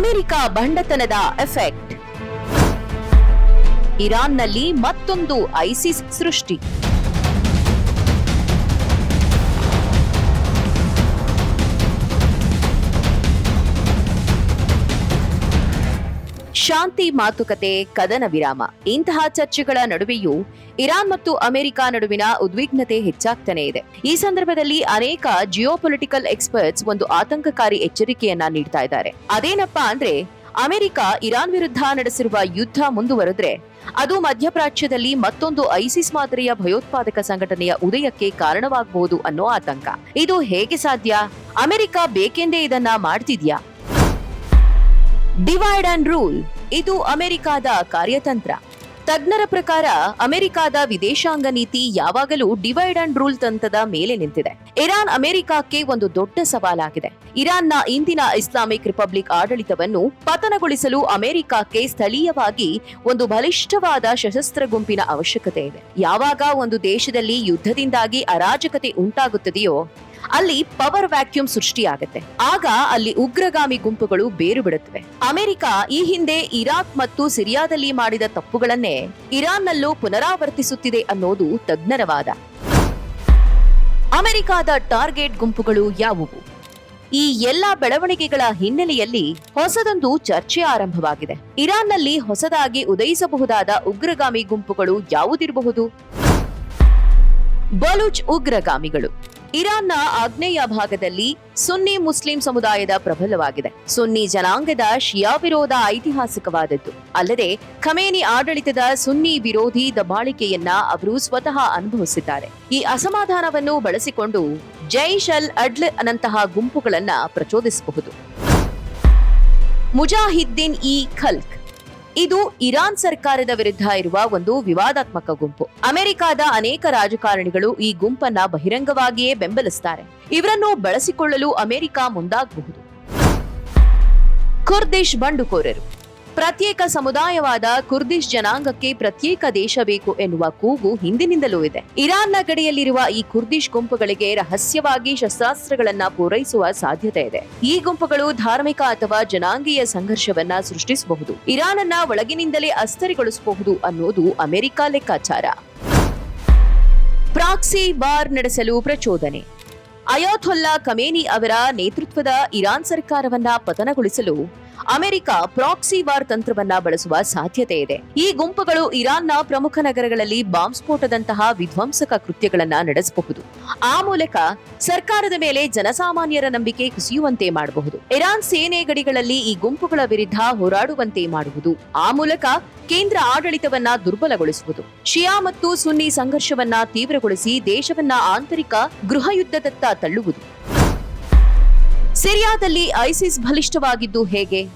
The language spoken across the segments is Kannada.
America ಬಂಡತನದ effect. ಇರಾನ್ನಲ್ಲಿ ಮತ್ತೊಂದು ಐಸಿಸ್ ಸೃಷ್ಟಿ. ಶಾಂತಿ ಮಾತುಕತೆ, ಕದನ ವಿರಾಮ, ಇಂತಹ ಚರ್ಚೆಗಳ ನಡುವೆಯೂ ಇರಾನ್ ಮತ್ತು ಅಮೆರಿಕ ನಡುವಿನ ಉದ್ವಿಗ್ನತೆ ಹೆಚ್ಚಾಗ್ತಾನೆ ಇದೆ. ಈ ಸಂದರ್ಭದಲ್ಲಿ ಅನೇಕ ಜಿಯೋಪೊಲಿಟಿಕಲ್ ಎಕ್ಸ್ಪರ್ಟ್ಸ್ ಒಂದು ಆತಂಕಕಾರಿ ಎಚ್ಚರಿಕೆಯನ್ನ ನೀಡ್ತಾ ಇದ್ದಾರೆ. ಅದೇನಪ್ಪಾ ಅಂದ್ರೆ, ಅಮೆರಿಕ ಇರಾನ್ ವಿರುದ್ಧ ನಡೆಸಿರುವ ಯುದ್ಧ ಮುಂದುವರೆದ್ರೆ ಅದು ಮಧ್ಯಪ್ರಾಚ್ಯದಲ್ಲಿ ಮತ್ತೊಂದು ಐಸಿಸ್ ಮಾದರಿಯ ಭಯೋತ್ಪಾದಕ ಸಂಘಟನೆಯ ಉದಯಕ್ಕೆ ಕಾರಣವಾಗಬಹುದು ಅನ್ನೋ ಆತಂಕ. ಇದು ಹೇಗೆ ಸಾಧ್ಯ? ಅಮೆರಿಕ ಬೇಕೆಂದೇ ಇದನ್ನ ಮಾಡ್ತಿದ್ಯಾ? ಡಿವೈಡ್ ಅಂಡ್ ರೂಲ್, ಇದು ಅಮೆರಿಕದ ಕಾರ್ಯತಂತ್ರ. ತಜ್ಞರ ಪ್ರಕಾರ ಅಮೆರಿಕದ ವಿದೇಶಾಂಗ ನೀತಿ ಯಾವಾಗಲೂ ಡಿವೈಡ್ ಅಂಡ್ ರೂಲ್ ತಂತ್ರದ ಮೇಲೆ ನಿಂತಿದೆ. ಇರಾನ್ ಅಮೆರಿಕಕ್ಕೆ ಒಂದು ದೊಡ್ಡ ಸವಾಲಾಗಿದೆ. ಇರಾನ್ನ ಇಂದಿನ ಇಸ್ಲಾಮಿಕ್ ರಿಪಬ್ಲಿಕ್ ಆಡಳಿತವನ್ನು ಪತನಗೊಳಿಸಲು ಅಮೆರಿಕಕ್ಕೆ ಸ್ಥಳೀಯವಾಗಿ ಒಂದು ಬಲಿಷ್ಠವಾದ ಸಶಸ್ತ್ರ ಗುಂಪಿನ ಅವಶ್ಯಕತೆ ಇದೆ. ಯಾವಾಗ ಒಂದು ದೇಶದಲ್ಲಿ ಯುದ್ಧದಿಂದಾಗಿ ಅರಾಜಕತೆ ಉಂಟಾಗುತ್ತದೆಯೋ ಅಲ್ಲಿ ಪವರ್ ವ್ಯಾಕ್ಯೂಮ್ ಸೃಷ್ಟಿಯಾಗುತ್ತೆ. ಆಗ ಅಲ್ಲಿ ಉಗ್ರಗಾಮಿ ಗುಂಪುಗಳು ಬೇರು ಬಿಡುತ್ತವೆ. ಅಮೆರಿಕ ಈ ಹಿಂದೆ ಇರಾಕ್ ಮತ್ತು ಸಿರಿಯಾದಲ್ಲಿ ಮಾಡಿದ ತಪ್ಪುಗಳನ್ನೇ ಇರಾನ್ನಲ್ಲೂ ಪುನರಾವರ್ತಿಸುತ್ತಿದೆ ಅನ್ನೋದು ತಜ್ಞರ ವಾದ. ಅಮೆರಿಕದ ಟಾರ್ಗೆಟ್ ಗುಂಪುಗಳು ಯಾವುವು? ಈ ಎಲ್ಲಾ ಬೆಳವಣಿಗೆಗಳ ಹಿನ್ನೆಲೆಯಲ್ಲಿ ಹೊಸದೊಂದು ಚರ್ಚೆ ಆರಂಭವಾಗಿದೆ. ಇರಾನ್ನಲ್ಲಿ ಹೊಸದಾಗಿ ಉದಯಿಸಬಹುದಾದ ಉಗ್ರಗಾಮಿ ಗುಂಪುಗಳು ಯಾವುದಿರಬಹುದು? ಬಲೂಚ್ ಉಗ್ರಗಾಮಿಗಳು. ಇರಾನ್ನ ಆಗ್ನೇಯ ಭಾಗದಲ್ಲಿ ಸುನ್ನಿ ಮುಸ್ಲಿಂ ಸಮುದಾಯದ ಪ್ರಬಲವಾಗಿದೆ. ಸುನ್ನಿ ಜನಾಂಗದ ಶಿಯಾ ವಿರೋಧ ಐತಿಹಾಸಿಕವಾದದ್ದು. ಅಲ್ಲದೆ ಖಮೇನಿ ಆಡಳಿತದ ಸುನ್ನಿ ವಿರೋಧಿ ದಬ್ಬಾಳಿಕೆಯನ್ನ ಅವರು ಸ್ವತಃ ಅನುಭವಿಸಿದ್ದಾರೆ. ಈ ಅಸಮಾಧಾನವನ್ನು ಬಳಸಿಕೊಂಡು ಜೈಷ್ ಅಲ್ ಅಡ್ಲ್ ನಂತಹ ಗುಂಪುಗಳನ್ನ ಪ್ರಚೋದಿಸಬಹುದು. ಮುಜಾಹಿದ್ದೀನ್ ಇ ಖಲ್ಕ್, ಇದು ಇರಾನ್ ಸರ್ಕಾರದ ವಿರುದ್ಧ ಇರುವ ಒಂದು ವಿವಾದಾತ್ಮಕ ಗುಂಪು. ಅಮೆರಿಕದ ಅನೇಕ ರಾಜಕಾರಣಿಗಳು ಈ ಗುಂಪನ್ನ ಬಹಿರಂಗವಾಗಿಯೇ ಬೆಂಬಲಿಸುತ್ತಾರೆ. ಇವರನ್ನು ಬಳಸಿಕೊಳ್ಳಲು ಅಮೆರಿಕ ಮುಂದಾಗಬಹುದು. ಕುರ್ದಿಶ್ ಬಂಡುಕೋರರು. ಪ್ರತ್ಯೇಕ ಸಮುದಾಯವಾದ ಕುರ್ದಿಶ್ ಜನಾಂಗಕ್ಕೆ ಪ್ರತ್ಯೇಕ ದೇಶ ಬೇಕು ಎನ್ನುವ ಕೂಗು ಹಿಂದಿನಿಂದಲೂ ಇದೆ. ಇರಾನ್ನ ಗಡಿಯಲ್ಲಿರುವ ಈ ಕುರ್ದಿಶ್ ಗುಂಪುಗಳಿಗೆ ರಹಸ್ಯವಾಗಿ ಶಸ್ತ್ರಾಸ್ತ್ರಗಳನ್ನ ಪೂರೈಸುವ ಸಾಧ್ಯತೆ ಇದೆ. ಈ ಗುಂಪುಗಳು ಧಾರ್ಮಿಕ ಅಥವಾ ಜನಾಂಗೀಯ ಸಂಘರ್ಷವನ್ನ ಸೃಷ್ಟಿಸಬಹುದು. ಇರಾನನ್ನ ಒಳಗಿನಿಂದಲೇ ಅಸ್ಥಿರಗೊಳಿಸಬಹುದು ಅನ್ನೋದು ಅಮೆರಿಕ ಲೆಕ್ಕಾಚಾರ. ಪ್ರಾಕ್ಸಿ ವಾರ್ ನಡೆಸಲು ಪ್ರಚೋದನೆ. ಅಯಾತೊಲ್ಲಾ ಖಮೇನಿ ಅವರ ನೇತೃತ್ವದ ಇರಾನ್ ಸರ್ಕಾರವನ್ನ ಪತನಗೊಳಿಸಲು ಅಮೆರಿಕ ಪ್ರಾಕ್ಸಿ ವಾರ್ ತಂತ್ರವನ್ನ ಬಳಸುವ ಸಾಧ್ಯತೆ ಇದೆ. ಈ ಗುಂಪುಗಳು ಇರಾನ್ನ ಪ್ರಮುಖ ನಗರಗಳಲ್ಲಿ ಬಾಂಬ್ ಸ್ಫೋಟದಂತಹ ವಿಧ್ವಂಸಕ ಕೃತ್ಯಗಳನ್ನ ನಡೆಸಬಹುದು. ಆ ಮೂಲಕ ಸರ್ಕಾರದ ಮೇಲೆ ಜನಸಾಮಾನ್ಯರ ನಂಬಿಕೆ ಕುಸಿಯುವಂತೆ ಮಾಡಬಹುದು. ಇರಾನ್ ಸೇನೆ ಗಡಿಗಳಲ್ಲಿ ಈ ಗುಂಪುಗಳ ವಿರುದ್ಧ ಹೋರಾಡುವಂತೆ ಮಾಡುವುದು. ಆ ಮೂಲಕ ಕೇಂದ್ರ ಆಡಳಿತವನ್ನ ದುರ್ಬಲಗೊಳಿಸುವುದು. ಶಿಯಾ ಮತ್ತು ಸುನ್ನಿ ಸಂಘರ್ಷವನ್ನ ತೀವ್ರಗೊಳಿಸಿ ದೇಶವನ್ನ ಆಂತರಿಕ ಗೃಹಯುದ್ಧದತ್ತ ತಳ್ಳುವುದು. ಸಿರಿಯಾದಲ್ಲಿ ಐಸಿಸ್ ಬಲಿಷ್ಠವಾಗಿದ್ದು ಹೇಗೆ?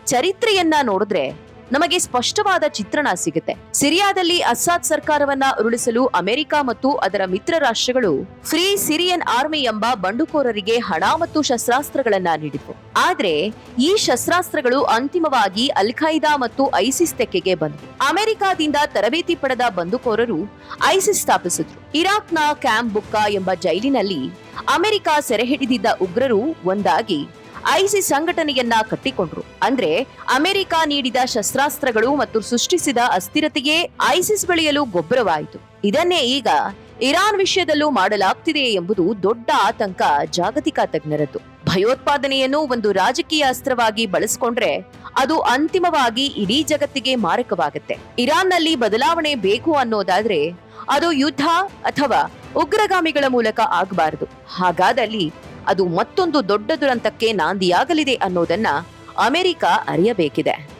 ಚರಿತ್ರೆಯನ್ನ ನೋಡಿದ್ರೆ ನಮಗೆ ಸ್ಪಷ್ಟವಾದ ಚಿತ್ರಣ ಸಿಗುತ್ತೆ. ಸಿರಿಯಾದಲ್ಲಿ ಅಸ್ಸಾದ್ ಸರ್ಕಾರವನ್ನ ಉರುಳಿಸಲು ಅಮೆರಿಕ ಮತ್ತು ಅದರ ಮಿತ್ರ ರಾಷ್ಟ್ರಗಳು ಫ್ರೀ ಸಿರಿಯನ್ ಆರ್ಮಿ ಎಂಬ ಬಂಡುಕೋರರಿಗೆ ಹಣ ಮತ್ತು ಶಸ್ತ್ರಾಸ್ತ್ರಗಳನ್ನ ನೀಡಿದ್ವು. ಆದ್ರೆ ಈ ಶಸ್ತ್ರಾಸ್ತ್ರಗಳು ಅಂತಿಮವಾಗಿ ಅಲ್ ಖೈದಾ ಮತ್ತು ಐಸಿಸ್ ತೆಕ್ಕೆಗೆ ಬಂದವು. ಅಮೆರಿಕದಿಂದ ತರಬೇತಿ ಪಡೆದ ಬಂಡುಕೋರರು ಐಸಿಸ್ ಸ್ಥಾಪಿಸಿದ್ರು. ಇರಾಕ್ನ ಕ್ಯಾಂಪ್ ಬುಕ್ಕಾ ಎಂಬ ಜೈಲಿನಲ್ಲಿ ಅಮೆರಿಕ ಸೆರೆ ಹಿಡಿದಿದ್ದ ಉಗ್ರರು ಒಂದಾಗಿ ಐಸಿಸ್ ಸಂಘಟನೆಯನ್ನ ಕಟ್ಟಿಕೊಂಡ್ರು. ಅಂದ್ರೆ ಅಮೆರಿಕ ನೀಡಿದ ಶಸ್ತ್ರಾಸ್ತ್ರಗಳು ಮತ್ತು ಸೃಷ್ಟಿಸಿದ ಅಸ್ಥಿರತೆಯೇ ಐಸಿಸ್ ಬೆಳೆಯಲು ಗೊಬ್ಬರವಾಯಿತು. ಇದನ್ನೇ ಈಗ ಇರಾನ್ ವಿಷಯದಲ್ಲೂ ಮಾಡಲಾಗ್ತಿದೆ ಎಂಬುದು ದೊಡ್ಡ ಆತಂಕ ಜಾಗತಿಕ ತಜ್ಞರದ್ದು. ಭಯೋತ್ಪಾದನೆಯನ್ನು ಒಂದು ರಾಜಕೀಯ ಅಸ್ತ್ರವಾಗಿ ಬಳಸಿಕೊಂಡ್ರೆ ಅದು ಅಂತಿಮವಾಗಿ ಇಡೀ ಜಗತ್ತಿಗೆ ಮಾರಕವಾಗುತ್ತೆ. ಇರಾನ್ನಲ್ಲಿ ಬದಲಾವಣೆ ಬೇಕು ಅನ್ನೋದಾದ್ರೆ ಅದು ಯುದ್ಧ ಅಥವಾ ಉಗ್ರಗಾಮಿಗಳ ಮೂಲಕ ಆಗಬಾರದು. ಹಾಗಾದಲ್ಲಿ ಅದು ಮತ್ತೊಂದು ದೊಡ್ಡ ದುರಂತಕ್ಕೆ ನಾಂದಿಯಾಗಲಿದೆ ಅನ್ನೋದನ್ನ ಅಮೆರಿಕ ಅರಿಯಬೇಕಿದೆ.